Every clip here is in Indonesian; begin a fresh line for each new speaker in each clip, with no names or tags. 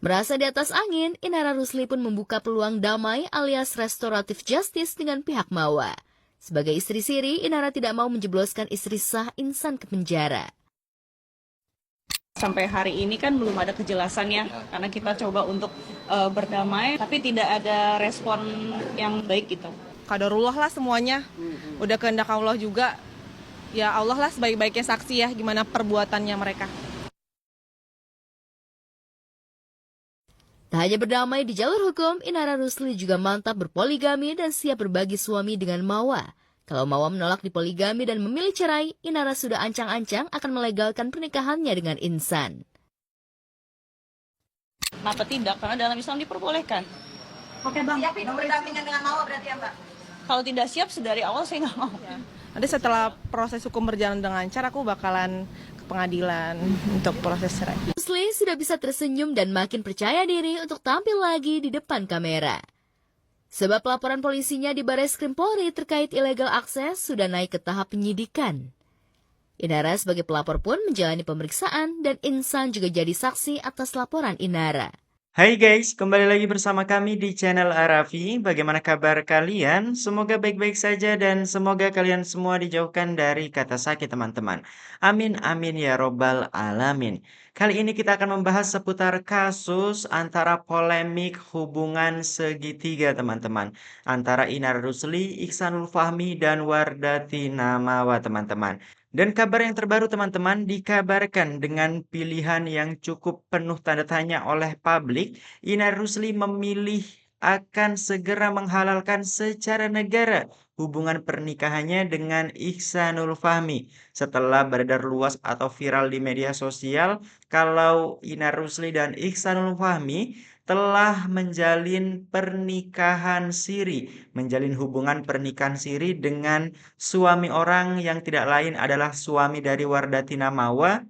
Merasa di atas angin, Inara Rusli pun membuka peluang damai alias restoratif justice dengan pihak Mawa. Sebagai istri siri, Inara tidak mau menjebloskan istri sah Insan ke penjara.
Sampai hari ini kan belum ada kejelasannya, karena kita coba untuk berdamai, tapi tidak ada respon yang baik gitu.
Qadarullah lah semuanya, udah kehendak Allah juga. Ya Allah lah sebaik-baiknya saksi ya gimana perbuatannya mereka.
Tak hanya berdamai di jalur hukum, Inara Rusli juga mantap berpoligami dan siap berbagi suami dengan Mawa. Kalau Mawa menolak dipoligami dan memilih cerai, Inara sudah ancang-ancang akan melegalkan pernikahannya dengan Insan.
Kenapa tidak? Karena dalam Islam diperbolehkan.
Oke bang, siap itu berdampingan dengan Mawa berarti ya mbak?
Kalau tidak siap, sedari awal saya nggak mau.
Ya. Nanti setelah proses hukum berjalan dengan lancar, aku bakalan ke pengadilan untuk proses cerai.
Rusli sudah bisa tersenyum dan makin percaya diri untuk tampil lagi di depan kamera. Sebab laporan polisinya di Barreskrim Polri terkait illegal akses sudah naik ke tahap penyidikan. Inara sebagai pelapor pun menjalani pemeriksaan dan Insan juga jadi saksi atas laporan Inara.
Hai guys, kembali lagi bersama kami di channel Arafi. Bagaimana kabar kalian? Semoga baik-baik saja dan semoga kalian semua dijauhkan dari kata sakit teman-teman. Amin amin ya robbal alamin. Kali ini kita akan membahas seputar kasus antara polemik hubungan segitiga teman-teman. Antara Inara Rusli, Iksanul Fahmi, dan Wardati Namawa teman-teman. Dan kabar yang terbaru teman-teman dikabarkan dengan pilihan yang cukup penuh tanda tanya oleh publik, Inara Rusli memilih akan segera menghalalkan secara negara hubungan pernikahannya dengan Iksanul Fahmi. Setelah beredar luas atau viral di media sosial, kalau Inara Rusli dan Iksanul Fahmi telah menjalin pernikahan siri, menjalin hubungan pernikahan siri dengan suami orang yang tidak lain adalah suami dari Wardati Namawa.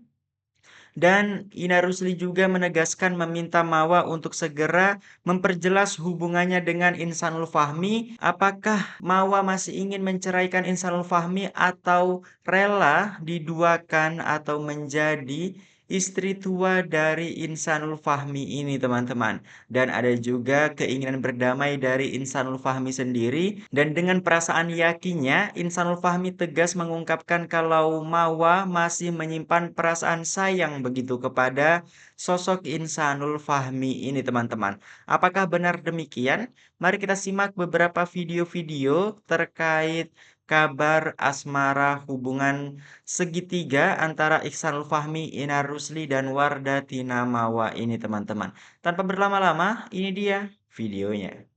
Dan Inara Rusli juga menegaskan meminta Mawa untuk segera memperjelas hubungannya dengan Insanul Fahmi. Apakah Mawa masih ingin menceraikan Insanul Fahmi atau rela diduakan atau menjadi istri tua dari Insanul Fahmi ini teman-teman. Dan ada juga keinginan berdamai dari Insanul Fahmi sendiri. Dan dengan perasaan yakinnya, Insanul Fahmi tegas mengungkapkan kalau Mawa masih menyimpan perasaan sayang begitu kepada sosok Insanul Fahmi ini teman-teman. Apakah benar demikian? Mari kita simak beberapa video-video terkait kabar asmara hubungan segitiga antara Iksanul Fahmi, Inara Rusli, dan Wardati Namawa ini teman-teman. Tanpa berlama-lama, ini dia videonya.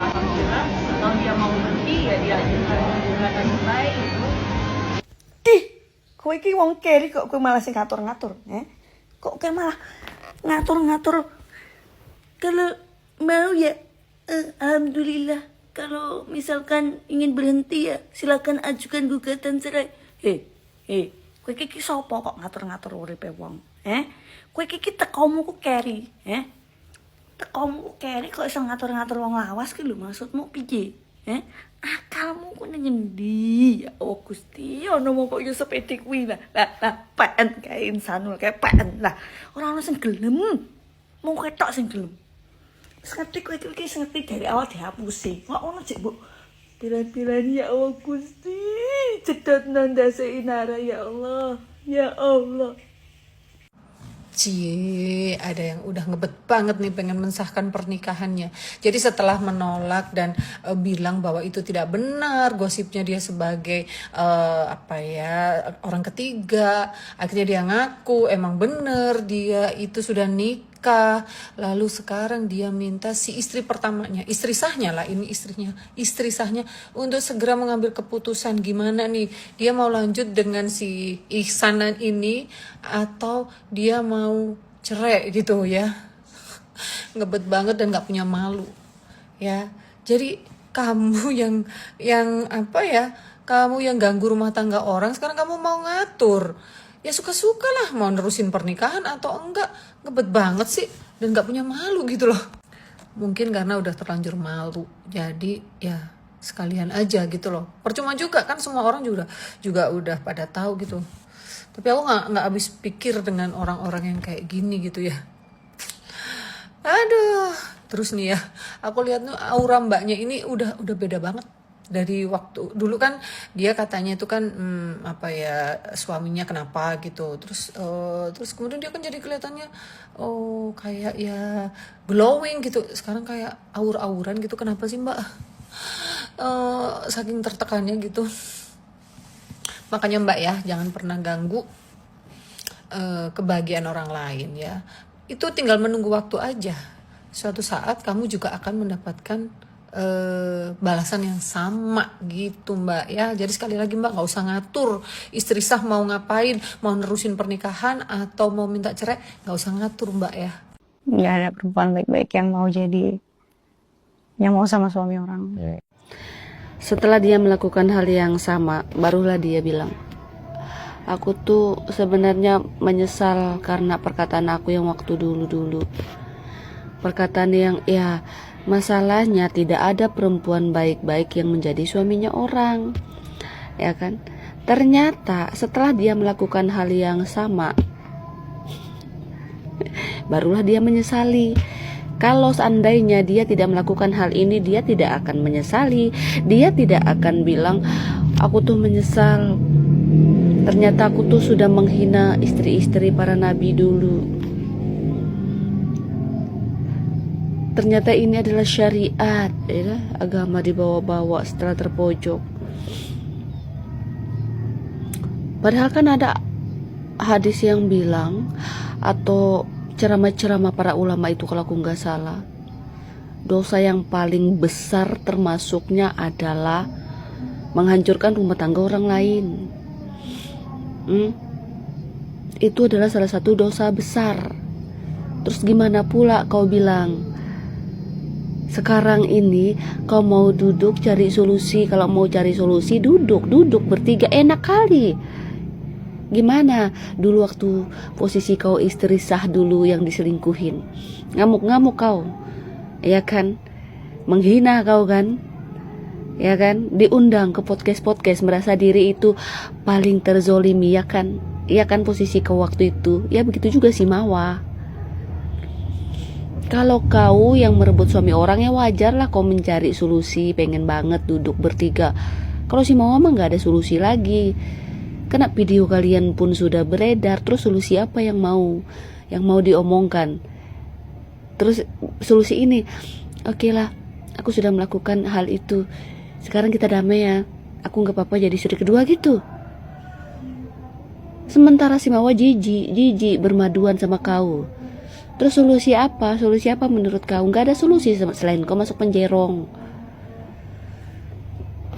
Alhamdulillah, kalau dia mau berhenti ya dia ajukan hubungan yang baik gitu.
Dih, kowe iki wong keri kok kowe malah sing ngatur-ngatur, Kok kowe malah ngatur-ngatur. Kalau mau ya alhamdulillah. Kalau misalkan ingin berhenti ya silakan ajukan gugatan cerai. Kowe iki sapa kok ngatur-ngatur uripe wong? Kowe iki tekomu ku keri, Tekomu ku keri kok iso ngatur-ngatur wong lawas ki lho, maksudmu piye? Akalmu ku ning endi? Ya Allah Gusti, ono mong kok yo sepede kuwi lah. Lah pen kae Insanul kae pen. Lah ora ono sing gelem. Mung ketok sing gelem. Wis ngerti kowe iki wis ngerti dari awal dihapusi. Kok ono cek, Bu? Piran-piran ya Allah Gusti. Cedot nandase Inara ya Allah. Ya Allah.
Cie, ada yang udah ngebet banget nih pengen mensahkan pernikahannya. Jadi setelah menolak dan bilang bahwa itu tidak benar, gosipnya dia sebagai orang ketiga, akhirnya dia ngaku emang bener dia itu sudah nikah. Lalu sekarang dia minta si istri pertamanya, istri sahnya lah, ini istri sahnya untuk segera mengambil keputusan gimana nih, dia mau lanjut dengan si Ihsanan ini atau dia mau cerai gitu ya. Ngebet banget dan gak punya malu ya. Jadi kamu kamu yang ganggu rumah tangga orang, sekarang kamu mau ngatur. Ya suka-suka lah mau nerusin pernikahan atau enggak. Ngebet banget sih dan gak punya malu gitu loh. Mungkin karena udah terlanjur malu, jadi ya sekalian aja gitu loh. Percuma juga kan, semua orang juga udah pada tahu gitu. Tapi aku nggak habis pikir dengan orang-orang yang kayak gini gitu ya. Aduh, terus nih ya, aku lihat tuh aura mbaknya ini udah beda banget dari waktu dulu kan. Dia katanya itu kan apa ya, suaminya kenapa gitu, terus kemudian dia kan jadi kelihatannya kayak ya glowing gitu. Sekarang kayak aur-auran gitu. Kenapa sih mbak? Saking tertekannya gitu. Makanya mbak ya, jangan pernah ganggu kebahagiaan orang lain ya. Itu tinggal menunggu waktu aja. Suatu saat kamu juga akan mendapatkan balasan yang sama gitu mbak ya. Jadi sekali lagi mbak, nggak usah ngatur istri sah mau ngapain, mau nerusin pernikahan atau mau minta cerai, nggak usah ngatur mbak ya.
Nggak ada perempuan baik-baik yang mau sama suami orang.
Setelah dia melakukan hal yang sama, barulah dia bilang, aku tuh sebenarnya menyesal karena perkataan aku yang waktu dulu-dulu. Perkataan yang ya, masalahnya tidak ada perempuan baik-baik yang menjadi suaminya orang. Ya kan? Ternyata setelah dia melakukan hal yang sama, barulah dia menyesali. Kalau seandainya dia tidak melakukan hal ini, dia tidak akan menyesali. Dia tidak akan bilang, aku tuh menyesal. Ternyata aku tuh sudah menghina istri-istri para nabi dulu. Ternyata ini adalah syariat, ya, agama dibawa-bawa setelah terpojok. Padahal kan ada hadis yang bilang, atau ceramah-ceramah para ulama itu kalau aku nggak salah, dosa yang paling besar termasuknya adalah menghancurkan rumah tangga orang lain. Itu adalah salah satu dosa besar. Terus gimana pula kau bilang sekarang ini kau mau duduk cari solusi? Kalau mau cari solusi duduk bertiga, enak kali. Gimana dulu waktu posisi kau istri sah dulu yang diselingkuhin, ngamuk-ngamuk kau, ya kan, menghina kau kan, ya kan, diundang ke podcast merasa diri itu paling terzolimi, ya kan, posisi kau waktu itu. Ya begitu juga si Mawa. Kalau kau yang merebut suami orang, ya wajar lah kau mencari solusi, pengen banget duduk bertiga. Kalau si Mawa mah nggak ada solusi lagi. Karena video kalian pun sudah beredar, terus solusi apa yang mau diomongkan? Terus solusi ini, oke lah, aku sudah melakukan hal itu, sekarang kita damai ya, aku nggak apa-apa jadi istri kedua gitu. Sementara si Mawa jijik bermaduan sama kau. Terus solusi apa? Solusi apa menurut kau? Nggak ada solusi selain kau masuk penjerong.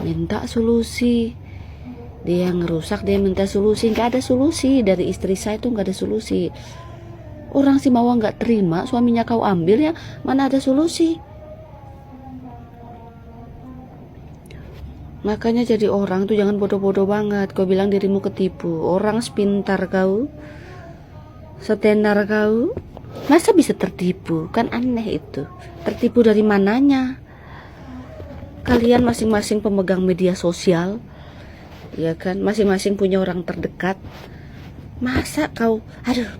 Minta solusi. Dia yang ngerusak, dia minta solusi. Nggak ada solusi. Dari istri saya itu nggak ada solusi. Orang si Mawa nggak terima suaminya kau ambil, ya mana ada solusi. Makanya jadi orang tuh jangan bodoh-bodoh banget. Kau bilang dirimu ketipu. Orang sepintar kau, setenar kau, masa bisa tertipu? Kan aneh itu. Tertipu dari mananya? Kalian masing-masing pemegang media sosial, ya kan, masing-masing punya orang terdekat. Masa kau, aduh,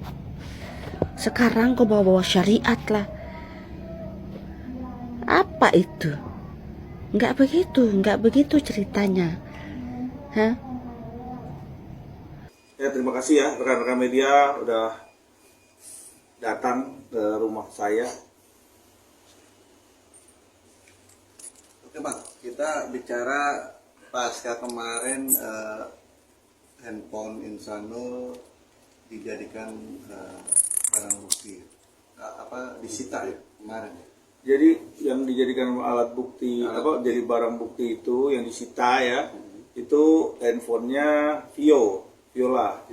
sekarang kau bawa-bawa syariat lah. Apa itu? Nggak begitu ceritanya. Hah?
Ya, terima kasih ya rekan-rekan media udah datang ke rumah saya. Oke Bang, kita bicara pasca kemarin handphone Insanul dijadikan barang bukti, disita ya kemarin. Jadi yang dijadikan alat bukti jadi barang bukti itu yang disita ya, itu handphonenya Viola.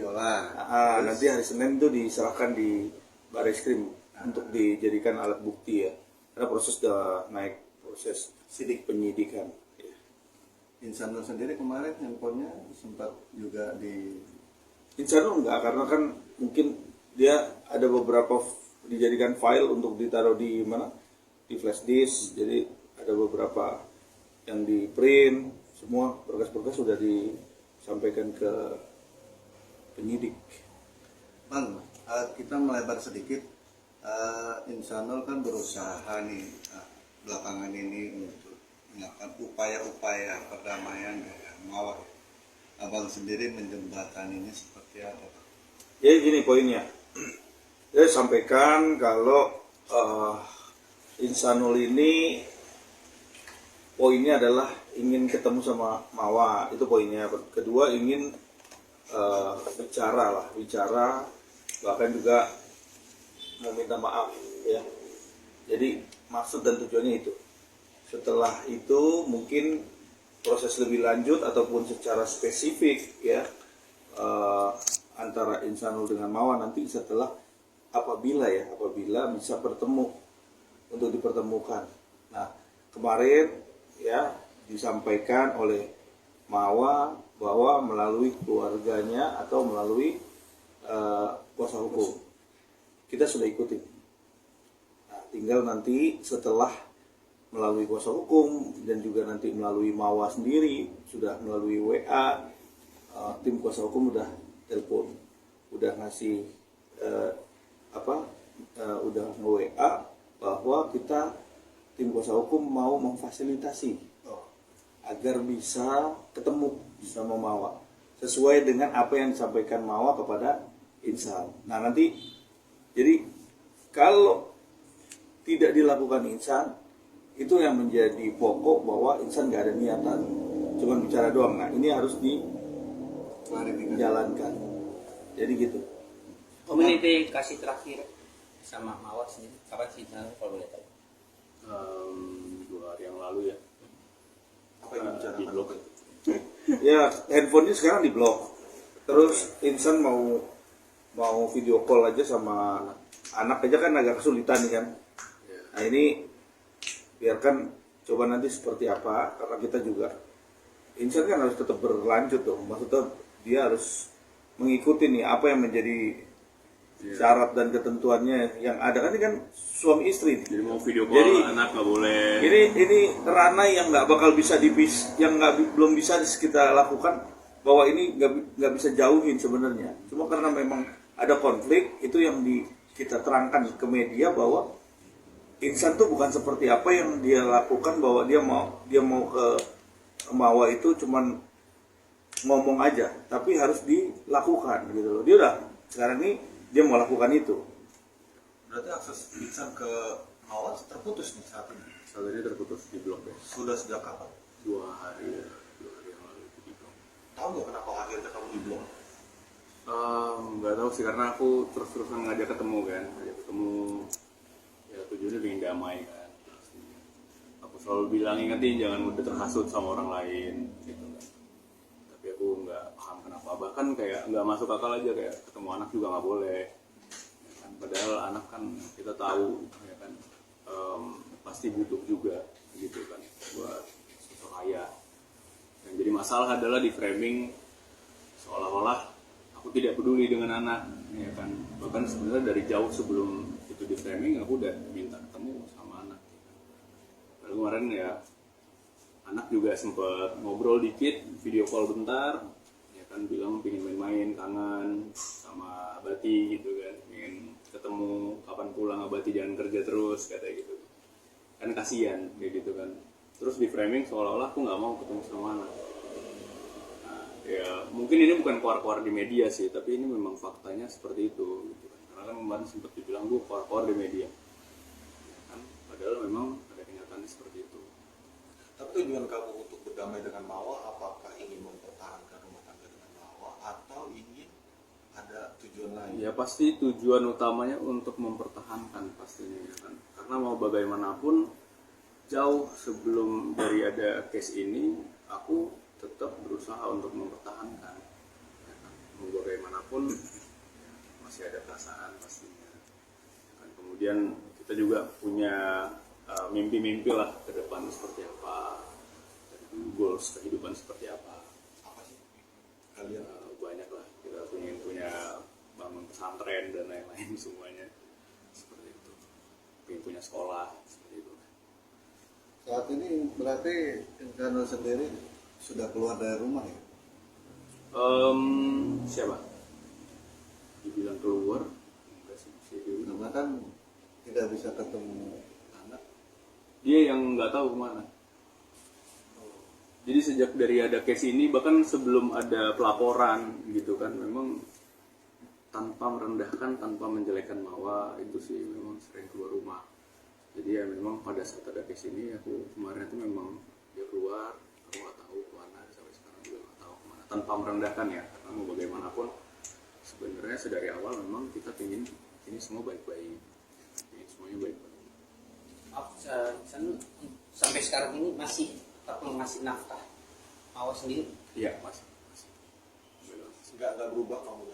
Nanti hari Senin itu diserahkan di Bareskrim untuk dijadikan alat bukti ya. Karena proses sudah naik proses penyidikan. Insanul sendiri kemarin handphonenya sempat juga di Insanul enggak, karena kan mungkin dia ada beberapa dijadikan file untuk ditaruh di mana, di flash disk. Jadi ada beberapa yang di print, semua berkas-berkas sudah disampaikan ke penyidik. Bang, kita melebar sedikit. Insanul kan berusaha nih belakangan ini untuk melakukan upaya-upaya perdamaian dengan Mawar. Abang sendiri menjembataninya seperti apa?
Jadi gini poinnya, saya sampaikan kalau Insanul ini poinnya adalah ingin ketemu sama Mawa, itu poinnya. Kedua ingin bicara, bahkan juga meminta maaf ya. Jadi maksud dan tujuannya itu. Setelah itu mungkin proses lebih lanjut ataupun secara spesifik ya antara Insanul dengan Mawa nanti setelah apabila bisa bertemu untuk dipertemukan. Nah kemarin ya disampaikan oleh Mawa bahwa melalui keluarganya atau melalui kuasa hukum kita sudah ikuti. Nah, tinggal nanti setelah melalui kuasa hukum dan juga nanti melalui Mawa sendiri sudah melalui WA, tim kuasa hukum udah telepon, udah ngasih udah nge-WA bahwa kita tim kuasa hukum mau memfasilitasi agar bisa ketemu sama Mawa sesuai dengan apa yang disampaikan Mawa kepada Insan. Nah nanti jadi kalau tidak dilakukan Insan itu yang menjadi pokok bahwa Insan nggak ada niatan, cuma bicara doang. Nah ini harus dijalankan. Jadi gitu.
Komunikasi terakhir sama Mawar sendiri kapan sih kalau boleh tahu?
2 hari yang lalu ya.
Apa yang dibicarakan?
Di blok. Ya handphonenya sekarang di blok. Terus Insan mau video call aja sama anak aja kan agak kesulitan nih kan. Nah ini biarkan coba nanti seperti apa, karena kita juga Insan kan harus tetap berlanjut dong. Maksudnya dia harus mengikuti nih apa yang menjadi syarat dan ketentuannya yang ada kan suami istri.
Jadi mau video call anak nggak boleh.
Ini ranah yang nggak bakal bisa belum bisa kita lakukan, bahwa ini nggak bisa jauhin sebenarnya. Cuma karena memang ada konflik itu yang kita terangkan ke media bahwa Insan tuh bukan seperti apa yang dia lakukan, bahwa dia mau ke Mawa itu cuman ngomong aja, tapi harus dilakukan gitu loh. Dia udah sekarang ini dia mau lakukan itu.
Berarti akses Insan ke Mawa terputus nih saat ini?
Saat ini terputus di blok ya.
Sudah sejak kapan?
2 hari yang lalu itu di blok.
Tahu nggak kenapa akhirnya kamu di blok?
Nggak tahu sih, karena aku terus-terusan ngajak ketemu kan. Ya tujuannya pengen damai kan. Aku selalu bilang ingetin jangan mudah terhasut sama orang lain gitu kan. Tapi aku nggak paham kenapa, bahkan kayak nggak masuk akal aja, kayak ketemu anak juga nggak boleh ya kan? Padahal anak kan kita tahu ya kan pasti butuh juga gitu kan buat sosok ayah. Yang jadi masalah adalah di framing seolah-olah aku tidak peduli dengan anak ya kan. Bahkan sebenarnya dari jauh sebelum itu di framing aku udah minta ketemu sama anak ya kan. Lalu kemarin ya anak juga sempat ngobrol dikit, video call bentar ya kan, bilang pengen main-main, kangen sama Abati gitu kan, pengen ketemu kapan pulang Abati, jangan kerja terus katanya gitu kan, kasihan kayak gitu kan. Terus di framing seolah-olah aku nggak mau ketemu sama anak. Nah, ya mungkin ini bukan keluar-keluar di media sih, tapi ini memang faktanya seperti itu gitu kan. Karena kan kemarin sempat dibilang gue keluar-keluar di media ya kan, padahal memang ada kenyataannya seperti itu.
Tapi tujuan kamu untuk berdamai dengan Mawa, apakah ingin mempertahankan rumah tangga dengan Mawa atau ingin ada tujuan lain?
Ya pasti tujuan utamanya untuk mempertahankan pastinya ya kan. Karena mau bagaimanapun jauh sebelum dari ada case ini, aku tetap berusaha untuk mempertahankan ya kan. Mau bagaimanapun masih ada perasaan pastinya ya kan. Kemudian kita juga punya mimpi-mimpi lah ke depan seperti apa, dan goals kehidupan seperti apa.
Apa sih kalian?
Banyak lah, kita ingin punya bangun pesantren dan lain-lain semuanya seperti itu, ingin punya sekolah seperti itu.
Saat ini berarti Insan sendiri sudah keluar dari rumah ya?
Siapa? Dibilang keluar? Enggak sih,
Karena kan tidak bisa ketemu anak.
Dia yang nggak tahu kemana. Jadi sejak dari ada case ini, bahkan sebelum ada pelaporan gitu kan, memang tanpa merendahkan, tanpa menjelekkan Mawa, itu sih memang sering keluar rumah. Jadi ya memang pada saat ada case ini, aku kemarin itu memang dia keluar, aku nggak tahu kemana, sampai sekarang juga nggak tahu kemana. Tanpa merendahkan ya, karena mau bagaimanapun sebenarnya sedari awal memang kita ingin ini semua baik-baik, ingin semuanya baik-baik.
Sampai sekarang ini masih tetap mengasih nafkah Mawa sendiri?
Iya, masih.
Nggak berubah kamu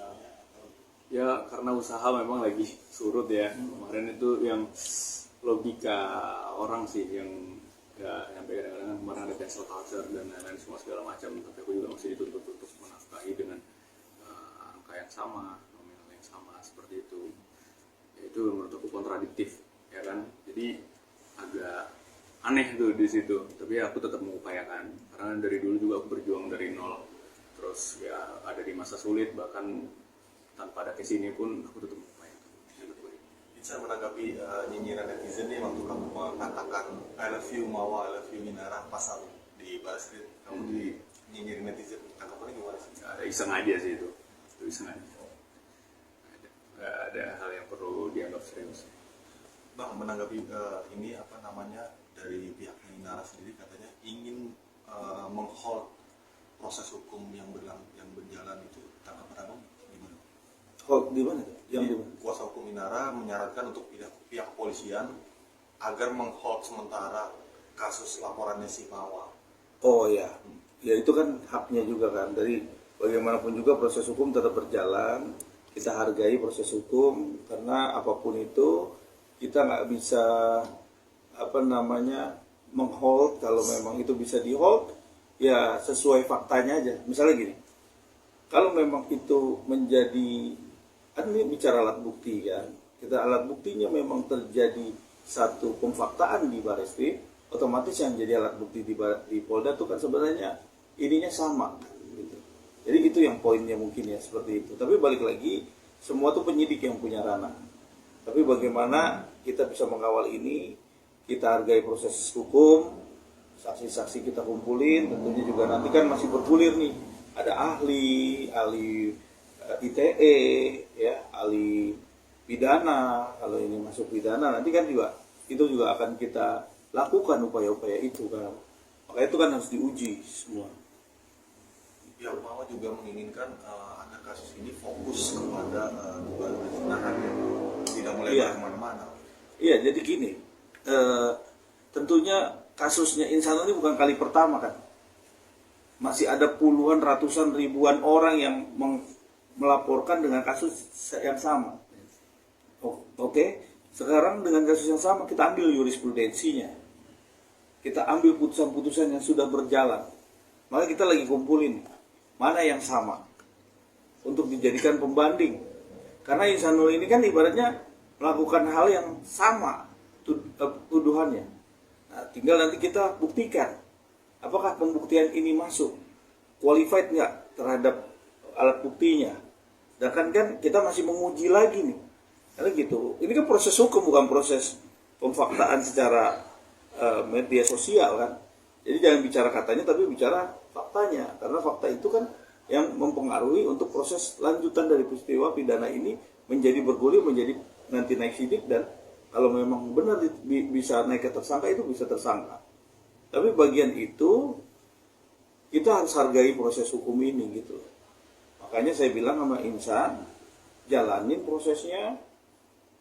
Ya karena usaha memang lagi surut ya. Kemarin itu yang logika orang sih yang nggak sampai kadang-kadang kemarin ada cancel culture dan lain-lain semua segala macam. Tapi aku juga masih dituntut untuk menafkahi dengan angka yang sama, nominal yang sama seperti itu. Ya, itu menurut aku kontradiktif, ya kan? Jadi agak aneh tuh di situ. Tapi aku tetap mengupayakan karena dari dulu juga aku berjuang dari nol. Terus ya ada di masa sulit bahkan tanpa ada kesini pun aku tetap mengupayakan.
Bisa menanggapi nyinyiran netizen nih waktu kamu mengatakan I love you Mawa, I love you Minara pasal di Baskrim, kamu di nyinyirin netizen, tanggapannya gimana sih?
Ada iseng aja sih itu iseng aja. Nggak ada hal yang perlu dianggap serius.
Bang, menanggapi ini apa namanya dari pihak Minara sendiri katanya ingin menghold proses hukum yang berjalan itu, tanggapan abang gimana?
Hold di mana?
Yang kuasa hukum Minara menyarankan untuk pihak kepolisian agar menghold sementara kasus laporannya si Mawa.
Oh ya, ya itu kan haknya juga kan. Dari bagaimanapun juga proses hukum tetap berjalan. Kita hargai proses hukum karena apapun itu kita nggak bisa menghold. Kalau memang itu bisa di hold, ya sesuai faktanya aja. Misalnya gini, kalau memang itu menjadi, kan ini bicara alat bukti kan, kita alat buktinya memang terjadi satu pemfaktaan di Bareskrim, otomatis yang jadi alat bukti di Polda itu kan sebenarnya ininya sama gitu. Jadi itu yang poinnya mungkin ya seperti itu. Tapi balik lagi, semua itu penyidik yang punya ranah. Tapi bagaimana kita bisa mengawal ini, kita hargai proses hukum, saksi-saksi kita kumpulin, tentunya juga nanti kan masih bergulir nih, ada ahli ITE, ya, ahli pidana, kalau ini masuk pidana nanti kan juga itu juga akan kita lakukan upaya-upaya itu kan, maka itu kan harus diuji semua.
Ya, Mawa juga menginginkan agar kasus ini fokus kepada dugaan perzinahan ya, tidak melebar kemana-mana.
Iya, jadi gini, tentunya kasusnya Insanul ini bukan kali pertama kan. Masih ada puluhan, ratusan, ribuan orang yang melaporkan dengan kasus yang sama. Oke, sekarang dengan kasus yang sama kita ambil jurisprudensinya. Kita ambil putusan-putusan yang sudah berjalan. Maka kita lagi kumpulin mana yang sama untuk dijadikan pembanding. Karena Insanul ini kan ibaratnya melakukan hal yang sama tuduhannya. Nah, tinggal nanti kita buktikan apakah pembuktian ini masuk qualified nggak terhadap alat buktinya. Dan kan kita masih menguji lagi nih. Karena gitu. Ini kan proses hukum bukan proses pemfaktaan secara media sosial kan. Jadi jangan bicara katanya tapi bicara faktanya. Karena fakta itu kan yang mempengaruhi untuk proses lanjutan dari peristiwa pidana ini menjadi bergulir, menjadi nanti naik sidik, dan kalau memang benar bisa naik ke tersangka itu bisa tersangka. Tapi bagian itu kita harus hargai proses hukum ini gitu. Makanya saya bilang sama Insan, jalanin prosesnya.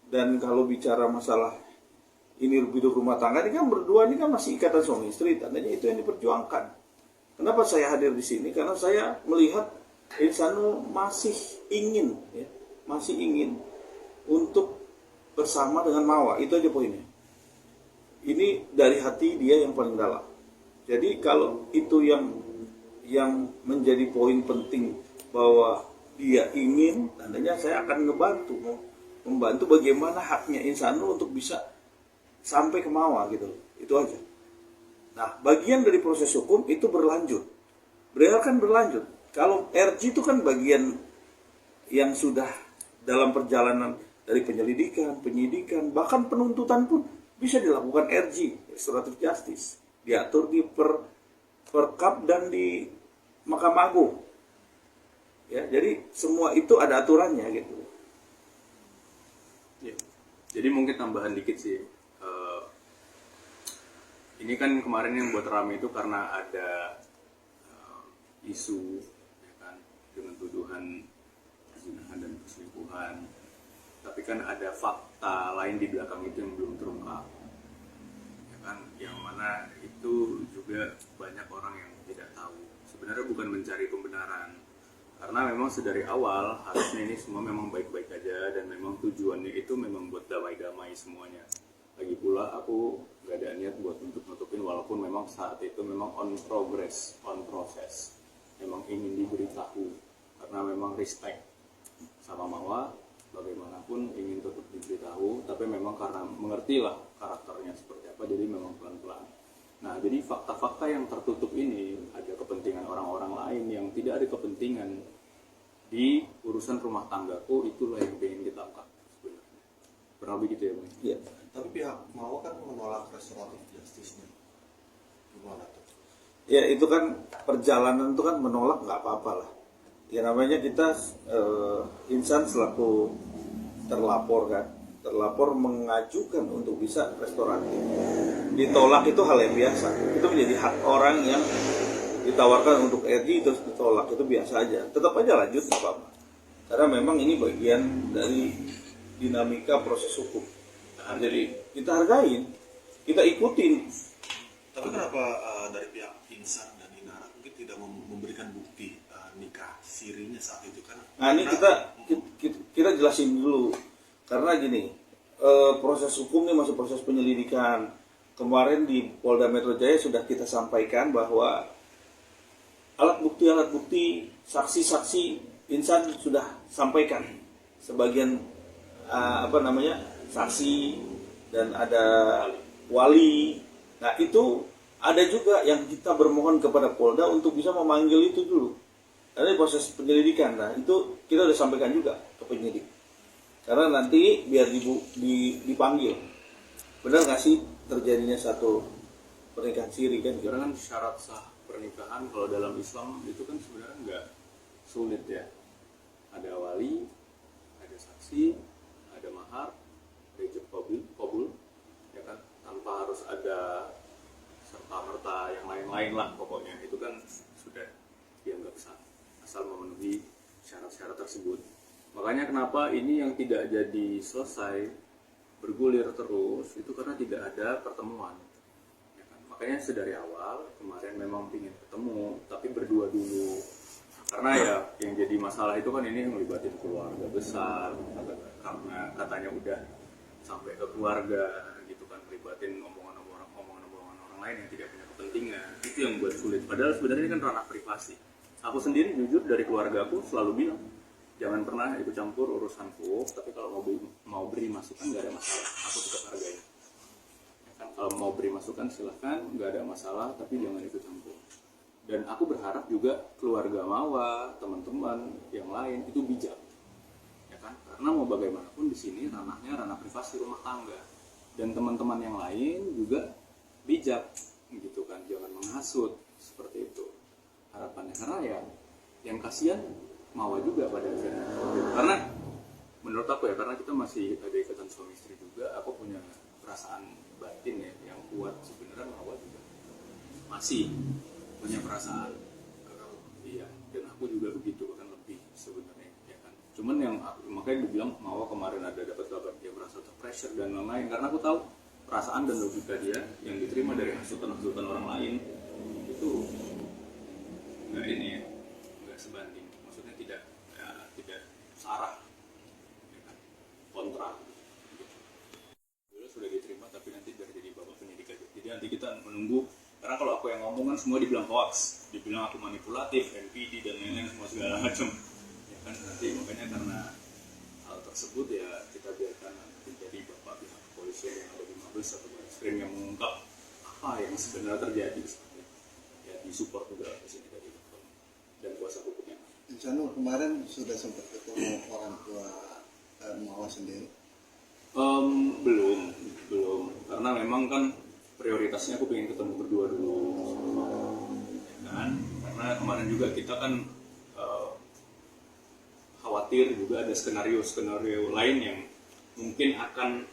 Dan kalau bicara masalah ini hidup rumah tangga, ini kan berdua ini kan masih ikatan suami istri, tandanya itu yang diperjuangkan. Kenapa saya hadir di sini? Karena saya melihat Insanul masih ingin untuk bersama dengan Mawa, itu aja poinnya. Ini dari hati dia yang paling dalam. Jadi kalau itu yang menjadi poin penting bahwa dia ingin, tandanya saya akan membantu bagaimana haknya Insanul untuk bisa sampai ke Mawa gitu. Itu aja. Nah, bagian dari proses hukum itu berlanjut. Biarkan berlanjut. Kalau RG itu kan bagian yang sudah dalam perjalanan dari penyelidikan, penyidikan, bahkan penuntutan pun bisa dilakukan RG, restoratif justice, diatur di Perkap dan di Mahkamah Agung. Ya, jadi semua itu ada aturannya gitu.
Ya. Jadi mungkin tambahan dikit sih. Ini kan kemarin yang buat rame itu karena ada isu, ya kan, dengan tuduhan perzinahan dan perselingkuhan. Tapi kan ada fakta lain di belakang itu yang belum terungkap, ya kan, yang mana itu juga banyak orang yang tidak tahu. Sebenarnya bukan mencari pembenaran, karena memang sedari awal harusnya ini semua memang baik-baik aja dan memang tujuannya itu memang buat damai-damai semuanya. Lagi pula aku gak ada niat buat untuk nutupin, walaupun memang saat itu memang on proses, memang ingin diberitahu karena memang respect sama Mawa, bagaimanapun ingin tetap diberitahu, tapi memang karena mengertilah karakternya seperti apa, jadi memang pelan-pelan. Nah, jadi fakta-fakta yang tertutup ini ada kepentingan orang-orang lain yang tidak ada kepentingan di urusan rumah tanggaku, itulah yang ingin kita angkat sebenarnya. Pernah begitu ya, Bang?
Iya. Tapi pihak Mawa kan menolak restoratif justice-nya. Gimana tuh?
Ya itu kan perjalanan itu kan menolak nggak apa-apa lah. Ya namanya kita insan selaku terlapor kan, terlapor mengajukan untuk bisa restoratif. Ditolak itu hal yang biasa. Itu menjadi hak orang yang ditawarkan untuk RG terus ditolak, itu biasa aja. Tetap aja lanjut nggak apa-apa. Karena memang ini bagian dari dinamika proses hukum. Nah, jadi kita hargain, kita ikutin.
Tapi kenapa dari pihak insan dan Inara mungkin tidak memberikan bukti nikah sirinya saat itu kan?
Nah ini kita jelasin dulu, karena gini, proses hukum ini masih proses penyelidikan. Kemarin di Polda Metro Jaya sudah kita sampaikan bahwa alat bukti, saksi-saksi insan sudah sampaikan. Sebagian saksi dan ada wali. Nah itu ada juga yang kita bermohon kepada Polda untuk bisa memanggil itu dulu. Ada proses penyelidikan. Nah itu kita sudah sampaikan juga ke penyidik. Karena nanti biar dipanggil. Benar nggak sih terjadinya satu pernikahan siri kan?
Karena kan syarat sah pernikahan kalau dalam Islam itu kan sebenarnya nggak sulit ya. Ada wali, ada saksi, ada mahar, ada ijab qabul, ya kan, tanpa harus ada serta-merta yang lain-lain lah pokoknya. Itu kan sudah dianggap sah asal memenuhi syarat-syarat tersebut. Makanya kenapa ini yang tidak jadi selesai, bergulir terus, itu karena tidak ada pertemuan, ya kan? Makanya sedari awal kemarin memang ingin ketemu tapi berdua dulu, karena ya yang jadi masalah itu kan ini melibatin keluarga besar, karena katanya udah sampai ke keluarga gitu kan, melibatin omongan-omongan orang lain yang tidak punya kepentingan. Itu yang buat sulit, padahal sebenarnya ini kan ranah privasi. Aku sendiri jujur dari keluarga aku selalu bilang jangan pernah ikut campur urusanku, tapi kalau mau beri masukan nggak ada masalah, aku tetap hargai. Ya kan? Kalau mau beri masukan silahkan, nggak ada masalah, tapi jangan ikut campur. Dan aku berharap juga keluarga Mawa, teman-teman yang lain itu bijak, ya kan? Karena mau bagaimanapun di sini ranahnya ranah privasi rumah tangga, dan teman-teman yang lain juga bijak, gitu kan? Jangan menghasut seperti itu harapannya, karena ya yang kasihan Mawa juga pada akhirnya. Karena menurut aku ya, karena kita masih ada ikatan suami istri juga, aku punya perasaan batin ya yang kuat. Sebenarnya Mawa juga masih punya perasaan, iya, dan aku juga begitu, bahkan lebih sebenarnya, ya kan. Cuman yang makanya dibilang Mawa kemarin ada dapat kabar dia merasa terpressure dan lain-lain, karena aku tahu perasaan dan logika dia yang diterima dari hasutan-hasutan orang lain itu nggak ini ya, nggak sebanding, maksudnya tidak searah, ya kan? Kontra gitu. Dulu sudah diterima tapi nanti biar jadi babak penyidik aja, jadi nanti kita menunggu. Karena kalau aku yang ngomong kan semua dibilang hoax, dibilang aku manipulatif, NPD dan lain-lain semua segala macam, ya kan. Nanti makanya karena hal tersebut ya kita biarkan nanti jadi bapak pihak kepolisian yang ada di Mabes atau Barreskrim yang mengungkap apa yang sebenarnya terjadi, ya disupport juga di sini dari dokter dan kuasa hukumnya.
Insan Nur kemarin sudah sempat ketemu orang tua Mawa sendiri.
Belum, karena memang kan prioritasnya aku pengen ketemu berdua dulu, ya kan? Karena kemarin juga kita kan khawatir juga ada skenario lain yang mungkin akan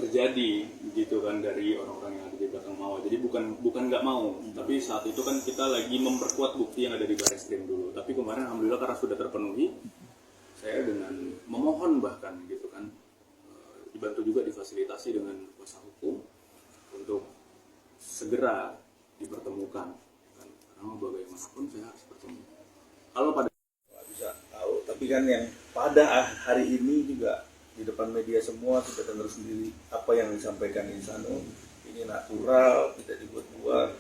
terjadi gitu kan dari orang-orang yang ada di belakang Mawa. Jadi bukan nggak mau, tapi saat itu kan kita lagi memperkuat bukti yang ada di Barreskrim dulu. Tapi kemarin alhamdulillah karena sudah terpenuhi, saya dengan memohon bahkan gitu kan, dibantu juga difasilitasi dengan kuasa hukum untuk segera dipertemukan kan? Karena bagaimanapun saya harus bertemu. Kalau pada
nggak bisa tahu, tapi kan yang pada hari ini juga di depan media semua kita dengar sendiri apa yang disampaikan Insanul ini natural, tidak dibuat-buat,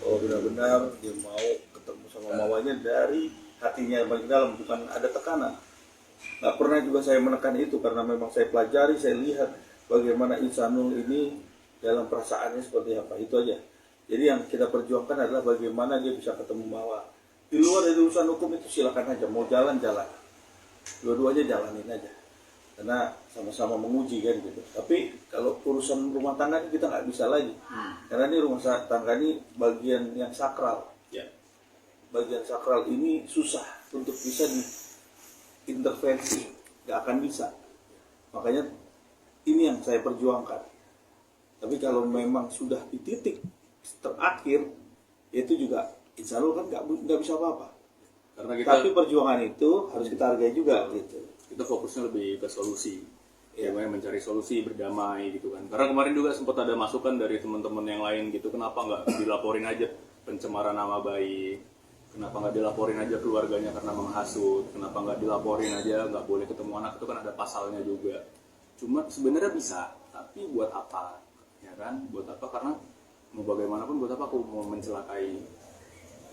bahwa benar-benar dia mau ketemu sama mawanya dari hatinya yang paling dalam, bukan ada tekanan. Nggak pernah juga saya menekan itu karena memang saya pelajari, saya lihat bagaimana Insanul ini dalam perasaannya seperti apa, itu aja. Jadi yang kita perjuangkan adalah bagaimana dia bisa ketemu Mawa. Di luar dari urusan hukum itu silakan aja, mau jalan-jalan, dua-duanya jalanin aja, karena sama-sama menguji kan gitu. Tapi kalau urusan rumah tangga ini kita nggak bisa lagi, karena ini rumah tangga ini bagian yang sakral. Bagian sakral ini susah untuk bisa diintervensi, nggak akan bisa. Makanya ini yang saya perjuangkan. Tapi kalau memang sudah di titik terakhir, itu juga Insanul kan nggak bisa apa-apa.
karena kita,
tapi perjuangan itu harus kita hargai juga gitu.
Kita fokusnya lebih ke solusi, ya mencari solusi berdamai gitu kan. Karena kemarin juga sempat ada masukan dari teman-teman yang lain gitu, kenapa nggak dilaporin aja pencemaran nama baik, kenapa nggak dilaporin aja keluarganya karena menghasut, kenapa nggak dilaporin aja nggak boleh ketemu anak, itu kan ada pasalnya juga. Cuma sebenarnya bisa, tapi buat apa, ya kan? Buat apa? Karena mau bagaimanapun buat apa aku mau mencelakai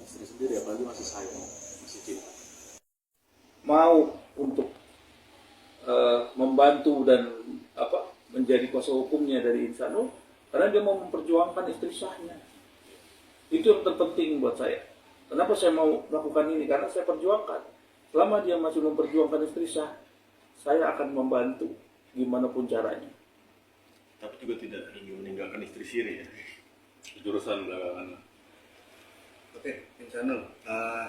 istri sendiri, apalagi masih sayang, masih cinta.
Mau untuk membantu dan menjadi kuasa hukumnya dari Insanul, karena dia mau memperjuangkan istri sahnya. Itu yang terpenting buat saya. Kenapa saya mau melakukan ini? Karena saya perjuangkan. Selama dia masih memperjuangkan istri sah, saya akan membantu gimana pun caranya.
Tapi juga tidak ingin meninggalkan istri siri ya.
Jurusan belakangan.
Oke, Insanul,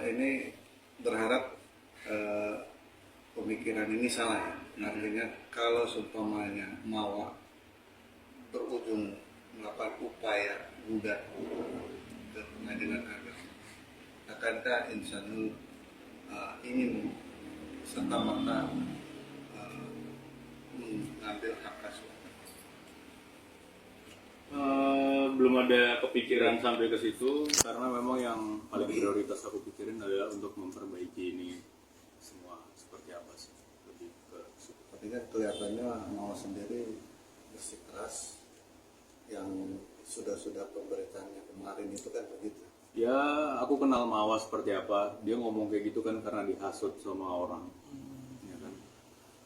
ini berharap pemikiran ini salah ya. Artinya kalau seumpamanya Mawa berujung melakukan upaya gugat ke pengadilan agama, akankah Insanul ingin serta-merta mengambil hak asuh?
Belum ada kepikiran sampai ke situ, karena memang yang paling prioritas aku pikirin adalah untuk memperbaiki ini semua seperti apa sih, lebih ke situ.
Tapi kan kelihatannya Mawa sendiri bersikeras, yang sudah pemberitaannya kemarin itu kan begitu.
Ya, aku kenal Mawa seperti apa. Dia ngomong kayak gitu kan karena dihasut sama orang. Ya kan?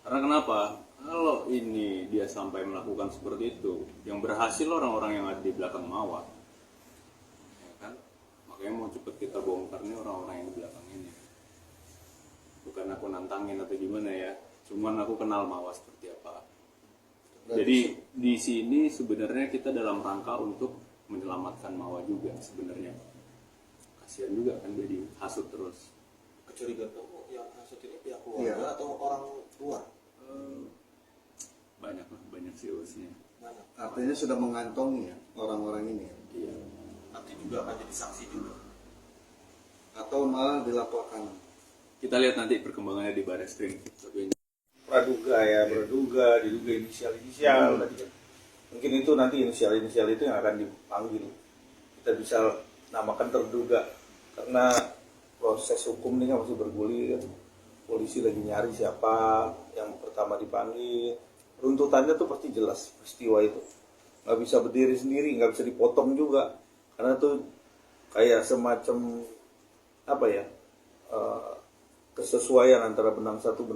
Karena kenapa? Kalau ini dia sampai melakukan seperti itu, yang berhasil orang-orang yang ada di belakang Mawa. Ya kan? Makanya mau cepet kita bongkar nih orang-orang yang di belakang ini. Bukan aku nantangin atau gimana ya. Cuman aku kenal Mawa seperti apa. Jadi di sini sebenarnya kita dalam rangka untuk menyelamatkan Mawa juga sebenarnya. Kasihan juga kan dia dihasut terus.
Kecurigaan kamu yang hasut ini pihak keluarga atau orang luar?
Banyak sih urusannya.
Artinya sudah mengantongi ya orang-orang ini.
Iya.
Nanti juga akan jadi saksi juga. Atau malah dilaporkan.
Kita lihat nanti perkembangannya di Barreskrim.
Praduga, diduga inisial tadi kan. Mungkin itu nanti inisial itu yang akan dipanggil. Kita bisa namakan terduga, karena proses hukum ini kan masih bergulir. Polisi lagi nyari siapa yang pertama dipanggil. Runtutannya tuh pasti jelas peristiwa itu. Nggak bisa berdiri sendiri, nggak bisa dipotong juga, karena tuh kayak semacam kesesuaian antara benang satu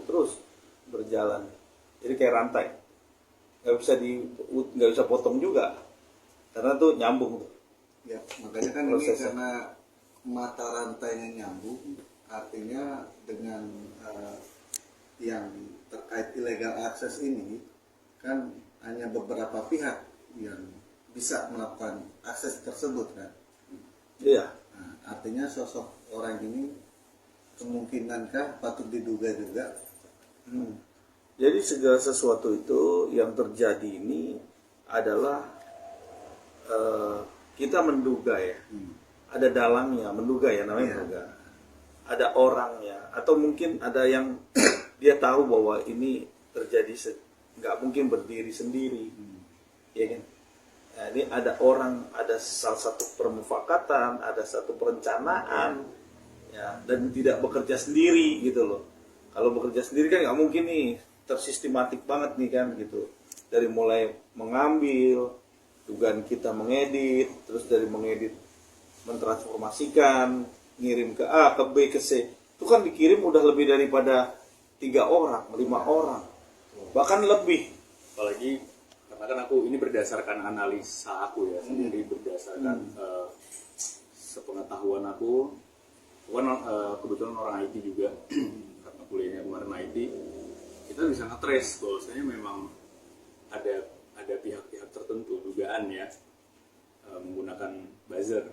terus berjalan. Jadi kayak rantai, nggak bisa potong juga, karena tuh nyambung tuh.
Ya, makanya kan ini karena mata rantainya nyambung, artinya dengan yang terkait illegal access ini kan hanya beberapa pihak yang bisa melakukan akses tersebut kan.
Iya.
Nah, artinya sosok orang ini kemungkinankah patut diduga juga.
Jadi segala sesuatu itu yang terjadi ini adalah kita menduga ya. Ada dalangnya, menduga ya namanya menduga. Ada orangnya atau mungkin ada yang dia tahu bahwa ini terjadi nggak mungkin berdiri sendiri. Ya kan? Nah, ini ada orang, ada salah satu permufakatan, ada satu perencanaan ya, dan tidak bekerja sendiri gitu loh. Kalau bekerja sendiri kan nggak mungkin nih, tersistematik banget nih kan gitu. Dari mulai mengambil, dugaan kita mengedit, terus dari mengedit mentransformasikan, ngirim ke A, ke B, ke C. Itu kan dikirim udah lebih daripada 3 orang, 5 orang, bahkan lebih.
Apalagi karena kan aku ini berdasarkan analisa aku ya sendiri, berdasarkan sepengetahuan aku kan kebetulan orang IT juga karena kuliahnya kemarin IT, kita bisa nge-trace bahwasanya memang ada pihak-pihak tertentu dugaan ya menggunakan buzzer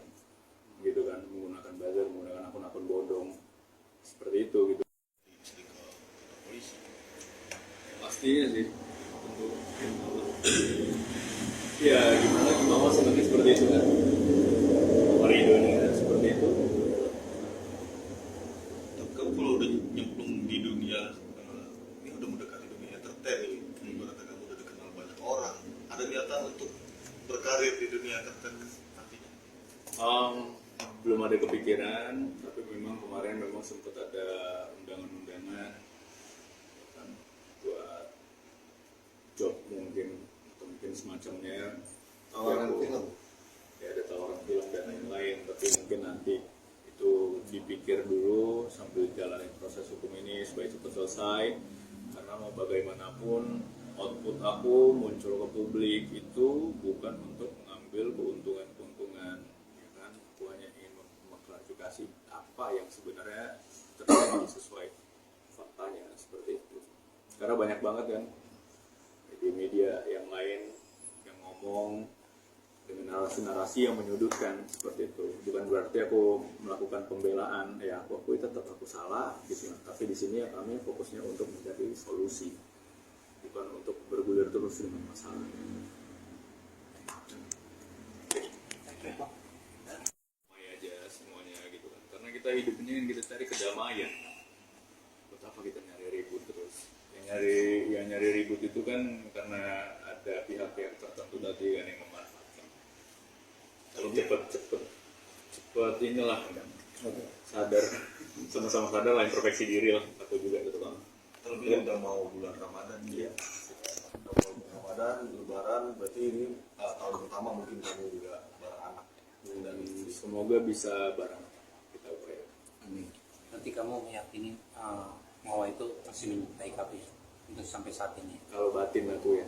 gitu kan, menggunakan akun-akun bodong seperti itu gitu. Pastinya sih tentu ya gimana mau seperti itu kan, Maridonya seperti itu.
Tapi kalau udah nyemplung di dunia ini udah mendekati dunia entertain, ibaratnya kamu udah dikenal banyak orang, ada niatan untuk berkarir di dunia entertain nantinya?
Belum ada kepikiran, tapi memang kemarin sempat ada undangan-undangan kan, buat job mungkin atau mungkin semacamnya.
Tawaran film?
Ya ada tawaran film dan lain-lain, tapi mungkin nanti itu dipikir dulu sambil jalanin proses hukum ini supaya cepat selesai. Karena mau bagaimanapun output aku muncul ke publik itu bukan untuk mengambil keuntungan-keuntungan, ya kan? Aku hanya ingin mengklarifikasi apa yang sebenarnya terjadi sesuai faktanya seperti itu. Karena banyak banget kan di media yang lain yang ngomong dengan narasi-narasi yang menyudutkan seperti itu. Bukan berarti aku melakukan pembelaan, ya aku akui tetap aku salah gitu. Tapi di sini ya kami fokusnya untuk mencari solusi, bukan untuk bergulir terus dengan masalah. Damai aja semuanya gitu kan. Karena kita hidupnya yang kita cari kedamaian. Buat apa kita nyari ribut terus? Yang nyari ribut itu kan karena ada pihak-pihak tertentu tadi kan yang memanfaatkan. Kalau cepet inilah kan. Sadar, sama-sama sadar lah, introspeksi diri lah. Aku juga gitu kan.
Terlebih udah mau bulan Ramadan. Iya. Udah mau bulan Ramadan, Lebaran, berarti ini tahun pertama mungkin kamu juga beranak. Dan
semoga bisa bareng kita upaya.
amin.
Nanti kamu meyakini Mawa itu masih mencintai kamu untuk sampai saat ini?
Kalau batin aku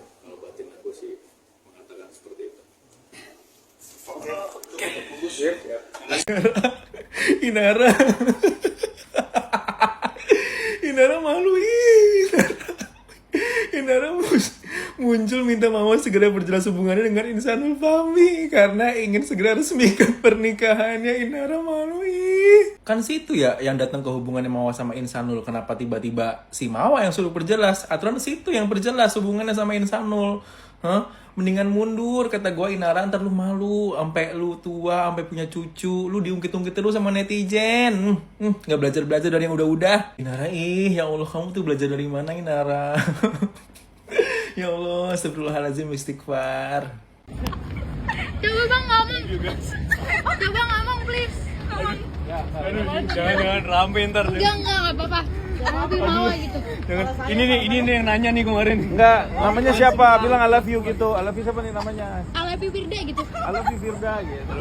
sih mengatakan seperti itu. Oke. Ya.
Inara malu. Inara muncul minta Mama segera berjelas hubungannya dengan Insanul Fahmi karena ingin segera resmikan pernikahannya. Inara malu. Kan situ ya yang datang ke hubungannya Mawar sama Insanul. Kenapa tiba-tiba si Mawar yang suruh perjelas? Aturan situ yang perjelas hubungannya sama Insanul. Mendingan mundur, kata gue. Inara, ntar lu malu sampai lu tua, sampai punya cucu, lu diungkit-ungkit terus sama netizen. Nggak belajar dari yang udah-udah. Inara, ya Allah, kamu tuh belajar dari mana, Inara? Ya Allah, astagfirullahaladzim, istighfar.
Coba bang ngomong. Coba ngomong please. Ngomong.
Jangan rame ntar.
Enggak apa-apa. Lebih mau gitu.
Ini nih yang nanya nih kemarin. Enggak, namanya siapa? Bilang I love you gitu. I love you siapa nih namanya?
I love you Firda gitu.
I love you Firda gitu.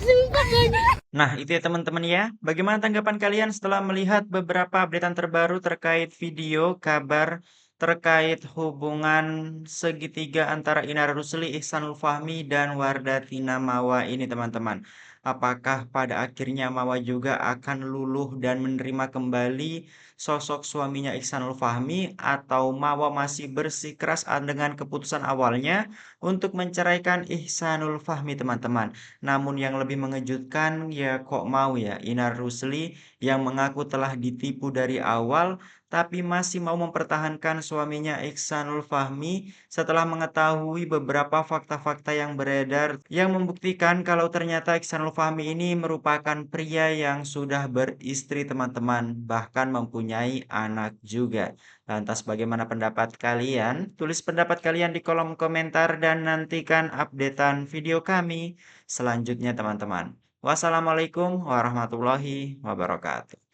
Sumpah gak.
Nah, itu ya teman-teman ya. Bagaimana tanggapan kalian setelah melihat beberapa updatean terbaru terkait video, kabar terkait hubungan segitiga antara Inara Rusli, Ihsanul Fahmi, dan Wardatina Mawa ini teman-teman. Apakah pada akhirnya Mawa juga akan luluh dan menerima kembali sosok suaminya Ihsanul Fahmi, atau Mawa masih bersikeras dengan keputusan awalnya untuk menceraikan Ihsanul Fahmi, teman-teman. Namun yang lebih mengejutkan ya kok mau ya Inar Rusli yang mengaku telah ditipu dari awal tapi masih mau mempertahankan suaminya Ihsanul Fahmi setelah mengetahui beberapa fakta-fakta yang beredar yang membuktikan kalau ternyata Ihsanul Fahmi ini merupakan pria yang sudah beristri, teman-teman, bahkan mempunyai anak juga. Lantas bagaimana pendapat kalian? Tulis pendapat kalian di kolom komentar dan nantikan updatean video kami selanjutnya, teman-teman. Wassalamualaikum warahmatullahi wabarakatuh.